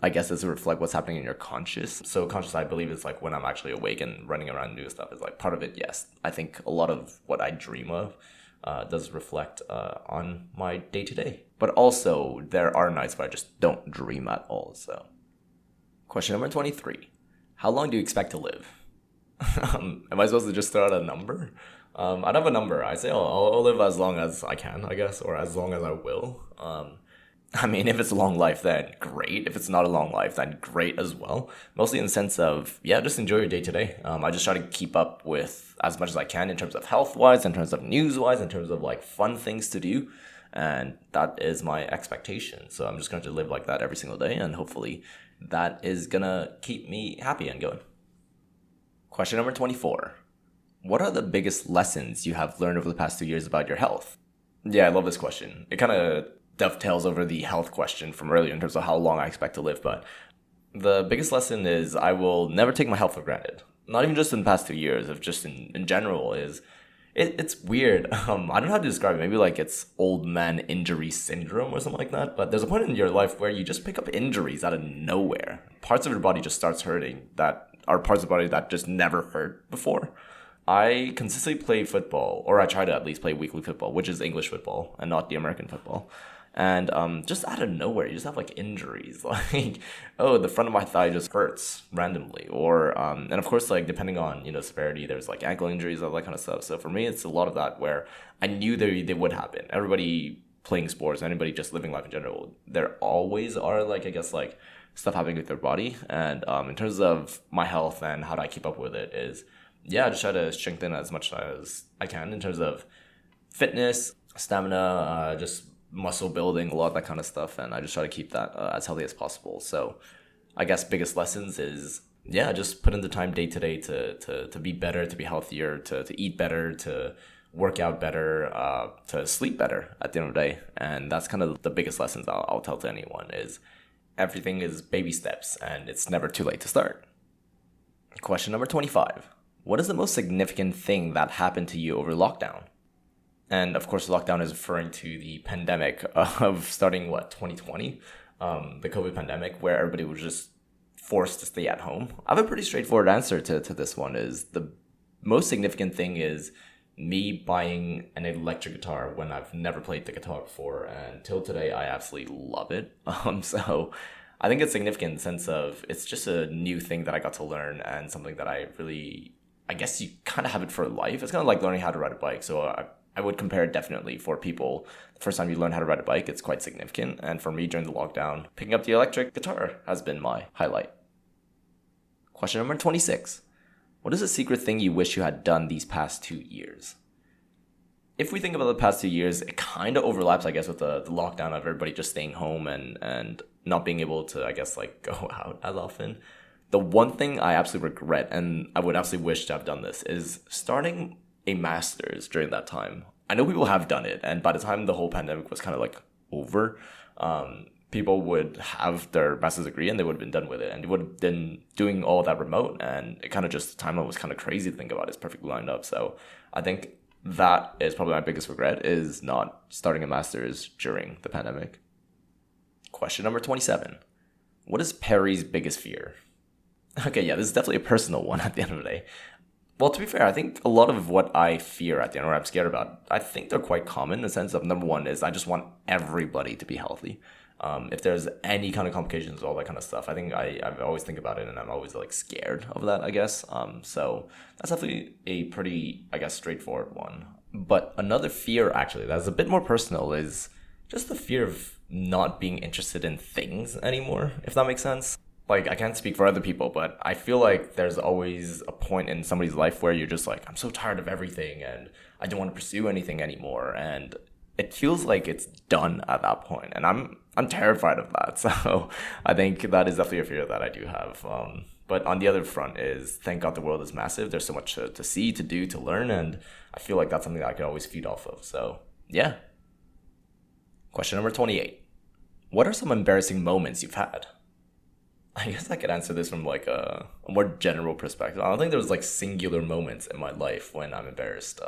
I guess does it reflect what's happening in your conscious? So conscious, I believe, is like when I'm actually awake and running around and doing stuff. Is like part of it, yes. I think a lot of what I dream of does reflect on my day to day. But also, there are nights where I just don't dream at all. So, question number 23: how long do you expect to live? Am I supposed to just throw out a number? I don't have a number. I say I'll live as long as I can, I guess, or as long as I will. I mean, if it's a long life, then great. If it's not a long life, then great as well. Mostly in the sense of, yeah, just enjoy your day to day. I just try to keep up with as much as I can in terms of health-wise, in terms of news-wise, in terms of like fun things to do. And that is my expectation. So I'm just going to live like that every single day. And hopefully that is going to keep me happy and going. Question number 24. What are the biggest lessons you have learned over the past 2 years about your health? Yeah, I love this question. It kind of dovetails over the health question from earlier in terms of how long I expect to live. But the biggest lesson is I will never take my health for granted. Not even just in the past 2 years, of just in general is it's weird. I don't know how to describe it. Maybe like it's old man injury syndrome or something like that. But there's a point in your life where you just pick up injuries out of nowhere. Parts of your body just starts hurting that are parts of the body that just never hurt before. I consistently play football, or I try to at least play weekly football, which is English football and not the American football. And just out of nowhere, you just have like injuries, like, oh, the front of my thigh just hurts randomly, or and of course, like depending on severity, there's like ankle injuries, all that kind of stuff. So for me, it's a lot of that where I knew they would happen. Everybody playing sports, anybody just living life in general, there always are like I guess like stuff happening with their body. And in terms of my health and how do I keep up with it is, yeah, I just try to strengthen as much as I can in terms of fitness, stamina, just muscle building, a lot of that kind of stuff. And I just try to keep that as healthy as possible. So I guess biggest lessons is, yeah, just put in the time day to day to be better, to be healthier, to eat better, to work out better, to sleep better at the end of the day. And that's kind of the biggest lessons I'll tell to anyone is everything is baby steps and it's never too late to start. Question number 25. What is the most significant thing that happened to you over lockdown? And of course, lockdown is referring to the pandemic of starting, 2020? The COVID pandemic, where everybody was just forced to stay at home. I have a pretty straightforward answer to this one is the most significant thing is me buying an electric guitar when I've never played the guitar before. And till today, I absolutely love it. So I think it's significant in the sense of it's just a new thing that I got to learn and something that I really, I guess you kind of have it for life. It's kind of like learning how to ride a bike. So I would compare it definitely for people. The first time you learn how to ride a bike, it's quite significant. And for me during the lockdown, picking up the electric guitar has been my highlight. Question number 26. What is a secret thing you wish you had done these past 2 years? If we think about the past 2 years, it kind of overlaps, I guess, with the lockdown of everybody just staying home and not being able to, I guess, like go out as often. The one thing I absolutely regret, and I would absolutely wish to have done this, is starting a master's during that time. I know people have done it, and by the time the whole pandemic was kind of like over, people would have their master's degree and they would have been done with it, and they would have been doing all that remote, and it kind of just, the timeline was kind of crazy to think about. It's perfectly lined up. So I think that is probably my biggest regret, is not starting a master's during the pandemic. Question number 27. What is Perry's biggest fear? Okay, yeah, this is definitely a personal one at the end of the day. Well, to be fair, I think a lot of what I fear at the end, or I'm scared about, I think they're quite common in the sense of, number one is I just want everybody to be healthy. If there's any kind of complications, all that kind of stuff, I think I always think about it and I'm always like scared of that, I guess. So that's definitely a pretty, I guess, straightforward one. But another fear actually that's a bit more personal is just the fear of not being interested in things anymore, if that makes sense. Like, I can't speak for other people, but I feel like there's always a point in somebody's life where you're just like, I'm so tired of everything and I don't want to pursue anything anymore. And it feels like it's done at that point. And I'm terrified of that. So I think that is definitely a fear that I do have. But on the other front is, thank God the world is massive. There's so much to see, to do, to learn. And I feel like that's something that I can always feed off of. So yeah. Question number 28. What are some embarrassing moments you've had? I guess I could answer this from like a more general perspective. I don't think there was like singular moments in my life when I'm embarrassed.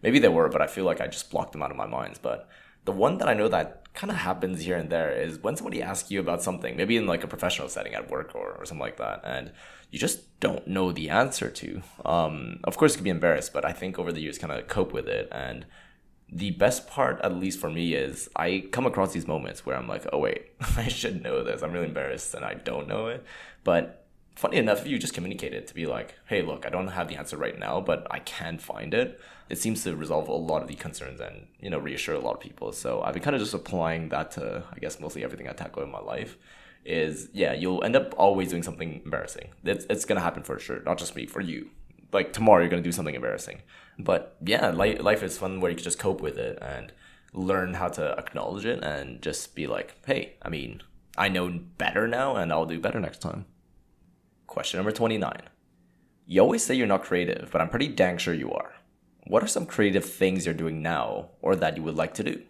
Maybe there were, but I feel like I just blocked them out of my mind. But The one that I know that kind of happens here and there is when somebody asks you about something, maybe in like a professional setting at work or something like that, and you just don't know the answer to. Of course, you could be embarrassed, but I think over the years, kind of cope with it. And the best part, at least for me, is I come across these moments where I'm like, oh, wait, I should know this. I'm really embarrassed and I don't know it. But funny enough, if you just communicate it to be like, hey, look, I don't have the answer right now, but I can find it. It seems to resolve a lot of the concerns and, reassure a lot of people. So I've been kind of just applying that to, I guess, mostly everything I tackle in my life is, yeah, you'll end up always doing something embarrassing. It's going to happen for sure. Not just me, for you. Like tomorrow, you're going to do something embarrassing. But yeah, life is fun where you can just cope with it and learn how to acknowledge it and just be like, hey, I mean, I know better now and I'll do better next time. Question number 29. You always say you're not creative, but I'm pretty dang sure you are. What are some creative things you're doing now or that you would like to do?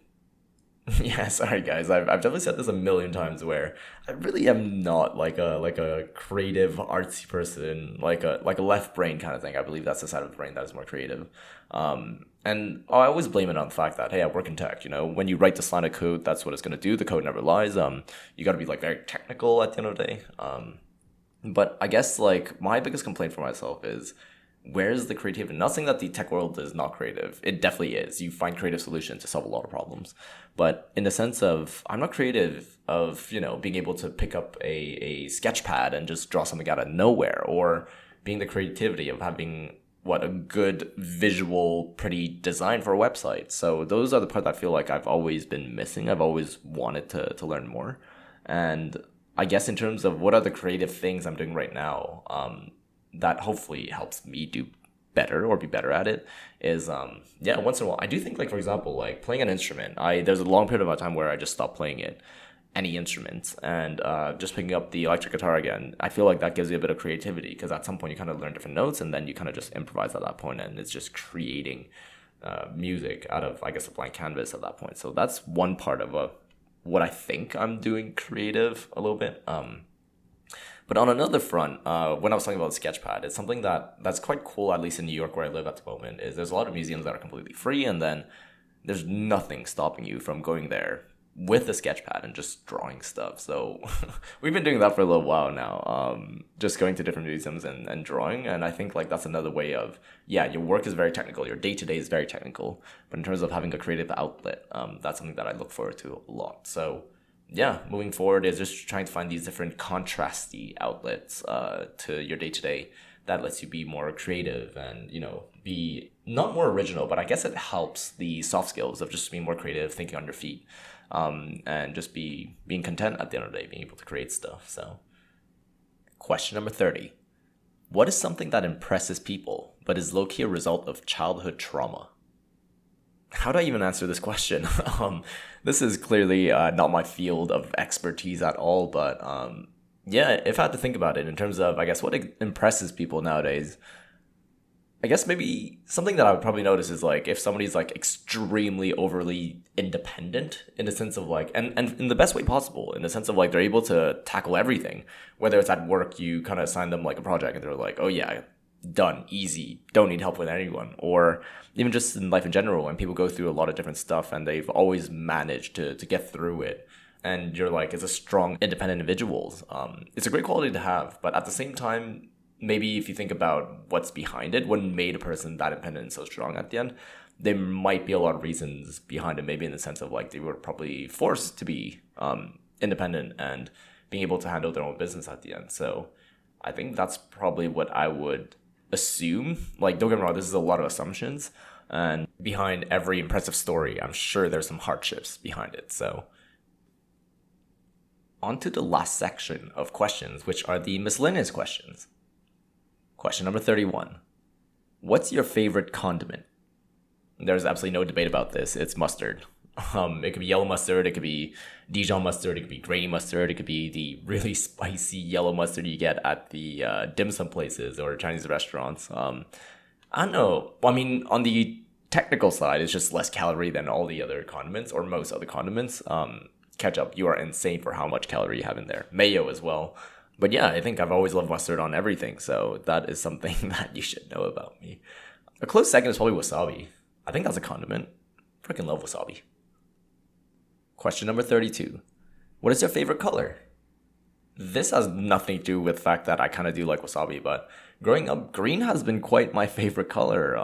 Yeah, sorry guys. I've definitely said this a million times where I really am not like a creative artsy person, like a left brain kind of thing. I believe that's the side of the brain that is more creative. And I always blame it on the fact that, hey, I work in tech, when you write this line of code, that's what it's gonna do. The code never lies. You gotta be like very technical at the end of the day. But I guess like my biggest complaint for myself is where's the creativity? Not saying that the tech world is not creative. It definitely is. You find creative solutions to solve a lot of problems. But in the sense of I'm not creative of, being able to pick up a sketch pad and just draw something out of nowhere, or being the creativity of having a good visual, pretty design for a website. So those are the parts I feel like I've always been missing. I've always wanted to learn more. And I guess in terms of what are the creative things I'm doing right now, that hopefully helps me do better or be better at it is, once in a while, I do think like, for example, like playing an instrument, there's a long period of my time where I just stopped playing any instruments and just picking up the electric guitar again. I feel like that gives you a bit of creativity because at some point you kind of learn different notes and then you kind of just improvise at that point and it's just creating music out of, I guess, a blank canvas at that point. So that's one part of what I think I'm doing creative a little bit. But on another front, when I was talking about Sketchpad, it's something that's quite cool, at least in New York where I live at the moment, is there's a lot of museums that are completely free, and then there's nothing stopping you from going there with a Sketchpad and just drawing stuff. So we've been doing that for a little while now, just going to different museums and drawing. And I think like that's another way of, your work is very technical, your day-to-day is very technical, but in terms of having a creative outlet, that's something that I look forward to a lot. So yeah, moving forward is just trying to find these different contrasty outlets to your day-to-day that lets you be more creative and, be not more original, but I guess it helps the soft skills of just being more creative, thinking on your feet, and just being content at the end of the day, being able to create stuff. So question number 30. What is something that impresses people, but is low-key a result of childhood trauma? How do I even answer this question? This is clearly not my field of expertise at all, but if I had to think about it in terms of, I guess, what impresses people nowadays, I guess maybe something that I would probably notice is like if somebody's like extremely overly independent in the sense of like, and in the best way possible, in the sense of like they're able to tackle everything, whether it's at work, you kind of assign them like a project and they're like, oh yeah, done, easy, don't need help with anyone, or even just in life in general, when people go through a lot of different stuff and they've always managed to get through it. And you're like, it's a strong, independent individuals. It's a great quality to have, but at the same time, maybe if you think about what's behind it, what made a person that independent and so strong at the end, there might be a lot of reasons behind it, maybe in the sense of like they were probably forced to be independent and being able to handle their own business at the end. So I think that's probably what I would assume. Like, don't get me wrong, this is a lot of assumptions, and behind every impressive story, I'm sure there's some hardships behind it. So on to the last section of questions, which are the miscellaneous questions. Question number 31. What's your favorite condiment? There's absolutely no debate about this. It's mustard. It could be yellow mustard, it could be Dijon mustard, it could be grainy mustard, it could be the really spicy yellow mustard you get at the dim sum places or Chinese restaurants. I don't know. I mean, on the technical side, it's just less calorie than all the other condiments or most other condiments. Ketchup, you are insane for how much calorie you have in there. Mayo as well. But yeah, I think I've always loved mustard on everything, so that is something that you should know about me. A close second is probably wasabi. I think that's a condiment. Freaking love wasabi. Question number 32. What is your favorite color? This has nothing to do with the fact that I kind of do like wasabi, but growing up, green has been quite my favorite color.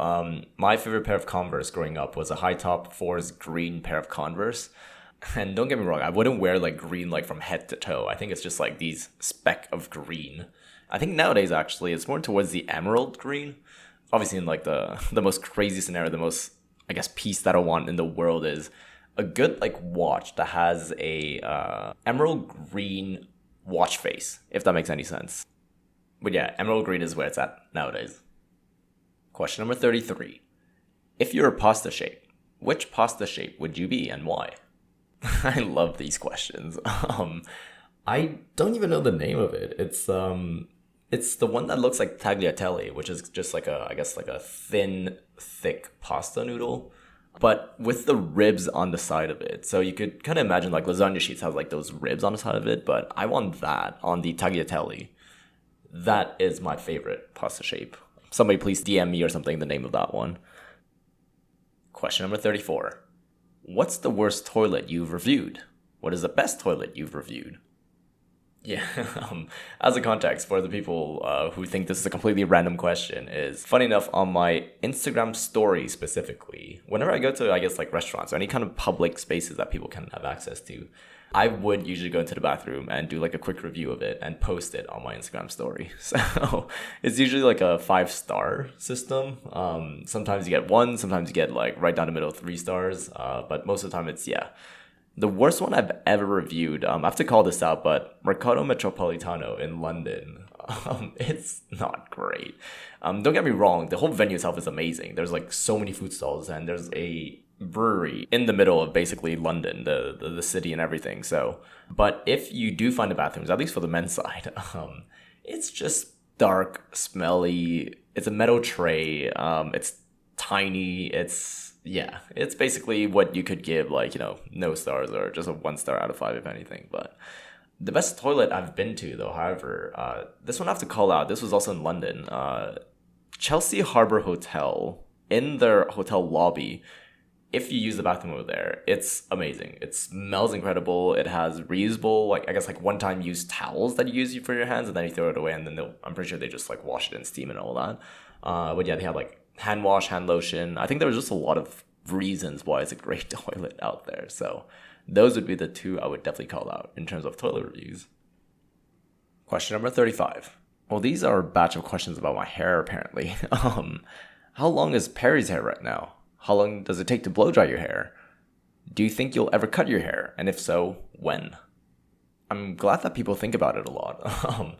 My favorite pair of Converse growing up was a high top fours green pair of Converse. And don't get me wrong, I wouldn't wear like green like from head to toe. I think it's just like these speck of green. I think nowadays actually it's more towards the emerald green. Obviously in like the most crazy scenario, the most I guess piece that I want in the world is a good like watch that has a emerald green watch face, if that makes any sense. But yeah, emerald green is where it's at nowadays. Question number 33. If you're a pasta shape, which pasta shape would you be and why? I love these questions. I don't even know the name of it. It's the one that looks like tagliatelle, which is just like I guess like a thin, thick pasta noodle, but with the ribs on the side of it. So you could kind of imagine like lasagna sheets have like those ribs on the side of it, but I want that on the tagliatelle. That is my favorite pasta shape. Somebody please DM me or something the name of that one. Question number 34. What's the worst toilet you've reviewed? What is the best toilet you've reviewed? Yeah, as a context for the people who think this is a completely random question is, funny enough, on my Instagram story specifically, whenever I go to, I guess, like restaurants or any kind of public spaces that people can have access to, I would usually go into the bathroom and do like a quick review of it and post it on my Instagram story. So it's usually like a 5-star system. Sometimes you get 1, sometimes you get like right down the middle 3 stars. But most of the time it's, yeah. The worst one I've ever reviewed, I have to call this out, but Mercato Metropolitano in London, it's not great. Don't get me wrong, the whole venue itself is amazing. There's like so many food stalls and there's a brewery in the middle of basically London, the city and everything. So, but if you do find the bathrooms, at least for the men's side, it's just dark, smelly. It's a metal tray. It's tiny. It's basically what you could give like, no stars or just a 1 star out of 5 if anything. But the best toilet I've been to though, however, this one I have to call out. This was also in London. Chelsea Harbour Hotel, in their hotel lobby. If you use the bathroom over there, it's amazing. It smells incredible. It has reusable, like I guess like one-time use towels that you use for your hands, and then you throw it away, and then I'm pretty sure they just like wash it in steam and all that. But yeah, they have like hand wash, hand lotion. I think there was just a lot of reasons why it's a great toilet out there. So those would be the 2 I would definitely call out in terms of toilet reviews. Question number 35. Well, these are a batch of questions about my hair apparently. How long is Perry's hair right now? How long does it take to blow dry your hair? Do you think you'll ever cut your hair? And if so, when? I'm glad that people think about it a lot.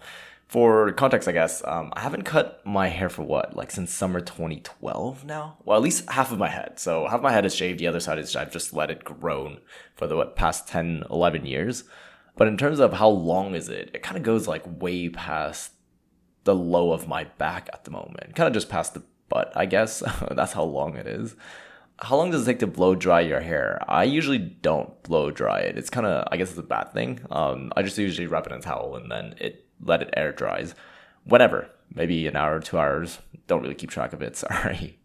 For context, I guess, I haven't cut my hair for since summer 2012 now? Well, at least half of my head. So half my head is shaved, the other side is I've just let it grow for the past 10, 11 years. But in terms of how long is it, it kind of goes like way past the low of my back at the moment. Kind of just past the butt, I guess. That's how long it is. How long does it take to blow dry your hair? I usually don't blow dry it. It's kind of, I guess it's a bad thing. I just usually wrap it in a towel and then let it air dries. Whenever. Maybe an hour, 2 hours. Don't really keep track of it, sorry.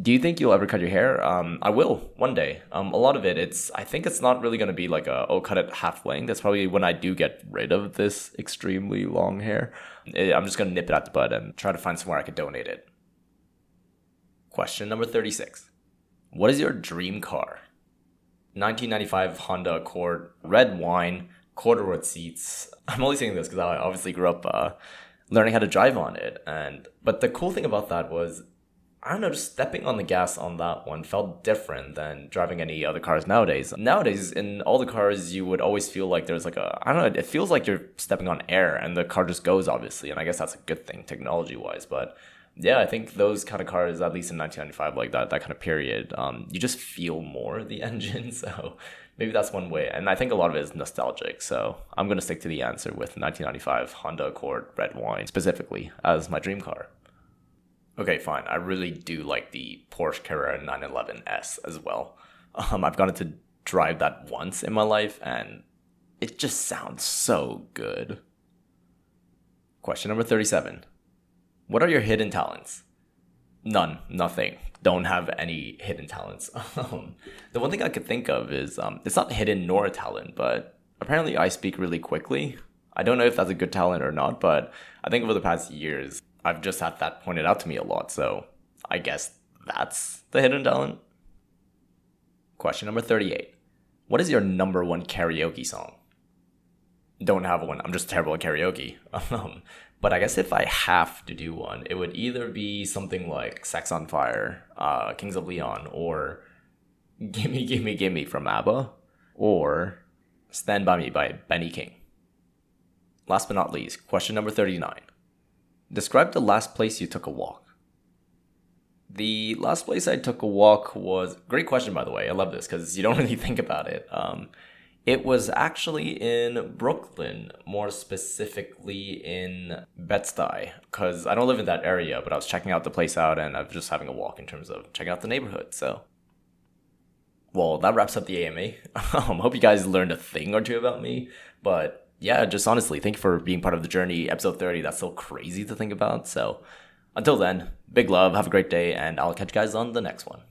Do you think you'll ever cut your hair? I will, one day. A lot of it, I think it's not really going to be like cut it half length. That's probably when I do get rid of this extremely long hair. I'm just going to nip it at the butt and try to find somewhere I could donate it. Question number 36. What is your dream car? 1995 Honda Accord, red wine, corduroy seats. I'm only saying this because I obviously grew up learning how to drive on it. But the cool thing about that was, I don't know, just stepping on the gas on that one felt different than driving any other cars nowadays. Nowadays, in all the cars, you would always feel like there's like I don't know, it feels like you're stepping on air and the car just goes, obviously. And I guess that's a good thing technology-wise. But yeah, I think those kind of cars, at least in 1995, like that kind of period, you just feel more the engine. So maybe that's one way. And I think a lot of it is nostalgic. So I'm going to stick to the answer with 1995 Honda Accord red wine specifically as my dream car. Okay, fine. I really do like the Porsche Carrera 911S as well. I've gotten to drive that once in my life, and it just sounds so good. Question number 37. What are your hidden talents? None. Nothing. don't have any hidden talents. The one thing I could think of is it's not hidden nor a talent, but apparently I speak really quickly. I don't know if that's a good talent or not, but I think over the past years, I've just had that pointed out to me a lot. So I guess that's the hidden talent. Question number 38. What is your number one karaoke song? Don't have one. I'm just terrible at karaoke. But I guess if I have to do one, it would either be something like Sex on Fire, Kings of Leon, or Gimme Gimme Gimme from ABBA, or Stand By Me by Benny King. Last but not least, question number 39. Describe the last place you took a walk. The last place I took a walk was... Great question, by the way. I love this because you don't really think about it. It was actually in Brooklyn, more specifically in Bed-Stuy, because I don't live in that area, but I was checking out the place out and I was just having a walk in terms of checking out the neighborhood, so... Well, that wraps up the AMA. Hope you guys learned a thing or two about me, but yeah, just honestly, thank you for being part of the journey. Episode 30, that's so crazy to think about, so... Until then, big love, have a great day, and I'll catch you guys on the next one.